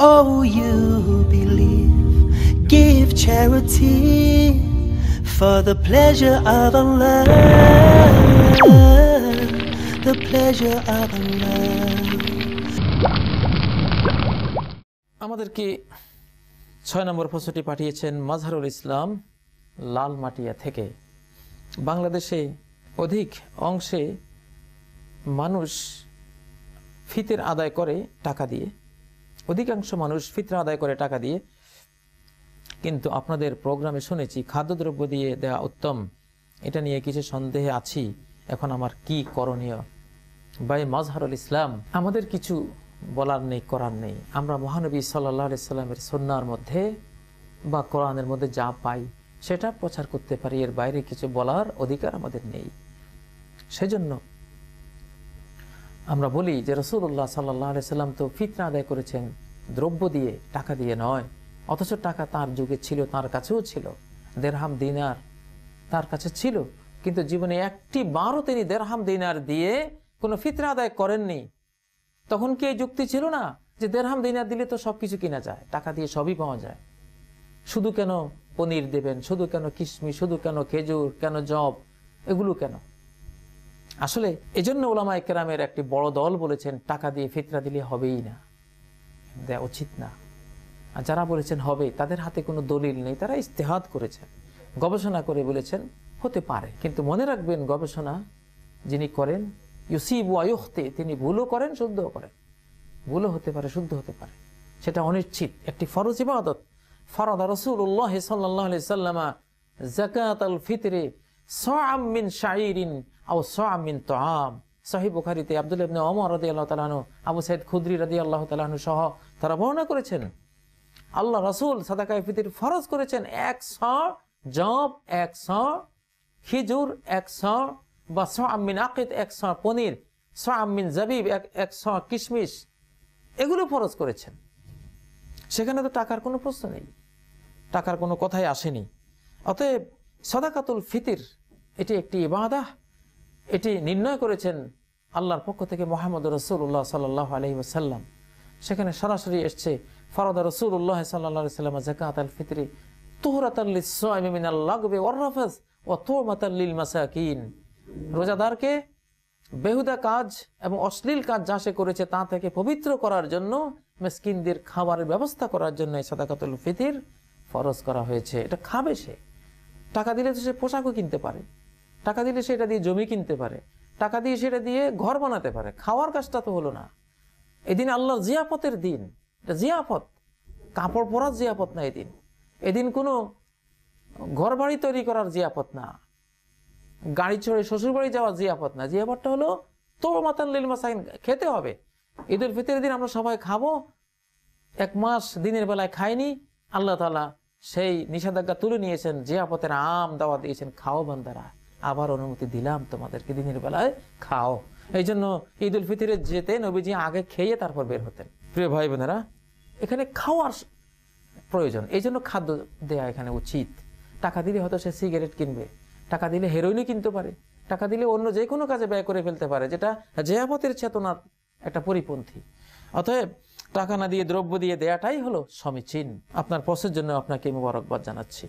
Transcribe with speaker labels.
Speaker 1: Oh, you who believe, give charity for the pleasure of Allah, the pleasure of Allah.
Speaker 2: আমাদেরকে 6 নম্বর প্রশ্নটি পাঠিয়েছেন মাজহারুল ইসলাম লালমাটিয়া থেকে। বাংলাদেশে অধিক অংশে মানুষ ফিতর আদায় করে টাকা দিয়ে, অধিকাংশ মানুষ ফিতর আদায় করে টাকা দিয়ে, কিন্তু আপনাদের প্রোগ্রামে শুনেছি খাদ্যদ্রব্য দিয়ে দেওয়া উত্তম। এটা নিয়ে কিছু সন্দেহে আছি, এখন আমার কি করণীয়? ভাই মাজহারুল ইসলাম, আমাদের কিছু বলার নেই, করার নেই। আমরা মহানবী সাল্লাল্লাহু আলাইহি সাল্লামের সুন্নাহর মধ্যে বা কোরআনের মধ্যে যা পাই সেটা প্রচার করতে পারি, এর বাইরে কিছু বলার অধিকার আমাদের নেই। সেজন্য আমরা বলি যে রাসূলুল্লাহ সাল্লাল্লাহু আলাইহি সাল্লাম তো ফিতরা আদায় করেছেন দ্রব্য দিয়ে, টাকা দিয়ে নয়। অথচ টাকা তার যুগে ছিল, তার কাছেও ছিল, দেরহাম দিনার তার কাছে ছিল, কিন্তু জীবনে একটি বারও তিনি দেরহাম দিনার দিয়ে কোনো ফিতরা আদায় করেননি। তখন কি এই যুক্তি ছিল না যে দেরহাম দিনার দিলে তো সবকিছু কিনা যায়, টাকা দিয়ে সবই পাওয়া যায়, শুধু কেন পনির দেবেন, শুধু কেন কিশমিশ, শুধু কেন খেজুর, কেন জব, এগুলো কেন? আসলে এজন্য উলামায়ে কেরামের একটি বড় দল বলেছেন টাকা দিয়ে ফিতরা দিলে হবেই না, দেওয়া উচিত না। আর যারা বলেছেন হবে, তাদের হাতে কোনো দলিল নেই, তারা ইজতিহাদ করেছেন, গবেষণা করে বলেছেন হতে পারে। কিন্তু মনে রাখবেন, গবেষণা যিনি করেন ইউসিবু ওয়া ইউখতি, তিনি ভুলও করেন, শুদ্ধও করেন। ভুলও হতে পারে, শুদ্ধ হতে পারে, সেটা অনিশ্চিত। একটি ফরজ ইবাদত ফারাদা রাসূলুল্লাহ সাল্লাল্লাহু আলাইহি সাল্লাম যাকাতাল ফিতরি সা'আম মিন শাঈরিন আও সা'আম মিন তুআম। সহিহ বুখারীতে আব্দুল্লাহ ইবনে ওমর রাদিয়াল্লাহু তাআলা আনহু, আবু সাঈদ খুদরি রাদিয়াল্লাহু তাআলা আনহু সহ তারা বর্ণনা করেছেন আল্লাহ রাসূল সাদাকায়ে ফিতর ফরজ করেছেন 100 জব, 100 খেজুর, 100 বা সা'আম মিন আকিদ, 100 পনির, সা'আম মিন জাবিব, 100 কিশমিশ, এগুলো ফরজ করেছেন। সেখানে তো টাকার কোনো প্রশ্ন নেই, টাকার কোনো কথাই আসেনি। অতএব সাদাকাতুল ফিতর এটি একটি ইবাদাহ, এটি নির্ণয় করেছেন আল্লাহর পক্ষ থেকে মুহাম্মদ রাসূলুল্লাহ সাল্লাল্লাহু আলাইহি ওয়াসাল্লাম। সেখানে সরাসরি এসেছে ফারাদা রাসূলুল্লাহ সাল্লাল্লাহু আলাইহি ওয়াসাল্লাম যাকাতাল ফিতরি তুহরাতাল লিস-সাইমি মিনাল লাগবি ওয়ার রাফাস ওয়া তুমাতাল লিল মাসাকিন। রোজাদারকে বেহুদা কাজ এবং অশ্লীল কাজ যা সে করেছে তা থেকে পবিত্র করার জন্য, মিসকিনদের খাবারের ব্যবস্থা করার জন্য এই সাদাকাতুল ফিতর ফরজ করা হয়েছে। এটা খাবে সে, টাকা দিলে তো সে পোশাকও কিনতে পারে, টাকা দিলে সেটা দিয়ে জমি কিনতে পারে, টাকা দিয়ে সেটা দিয়ে ঘর বানাতে পারে। খাওয়ার কাজটা তো হলো না। এদিন আল্লাহর জিয়াফতের দিন, এটা জিয়াফত, কাপড় পরার জিয়াফত না। এদিন কোনো ঘর বাড়ি তৈরি করার জিয়াফত না, গাড়ি চড়ে শ্বশুর বাড়ি যাওয়ার জিয়াফত না। জিয়াফতটা হলো তুমাতাল লিল মাসাকিন, খেতে হবে। ঈদুল ফিতরের দিন আমরা সবাই খাবো, 1 মাস দিনের বেলায় খাইনি, আল্লাহ তাআলা সেই নিষেধাজ্ঞা তুলে নিয়েছেন, জিয়াফতের আম দাওয়াত দিয়েছেন, খাও বান্দারা, আবার অনুমতি দিলাম তোমাদেরকে, দিনের বেলায় খাও। এই জন্য ঈদুল ফিতরে যেতে নবীজি আগে খেয়ে তারপর বের হতেন। প্রিয় ভাই বোনেরা, এখানে খাওয়ার প্রয়োজন, এই জন্য খাদ্য দেয়া এখানে উচিত। টাকা দিলে হয়তো সে সিগারেট কিনবে, টাকা দিলে হেরোইনও কিনতে পারে, টাকা দিলে অন্য যে কোনো কাজে ব্যয় করে ফেলতে পারে, যেটা জিয়াফতের চেতনার একটা পরিপন্থী। অতএব টাকা না দিয়ে দ্রব্য দিয়ে দেয়াটাই হলো সমীচীন। আপনার প্রশ্নের জন্য আপনাকে মোবারকবাদ জানাচ্ছি।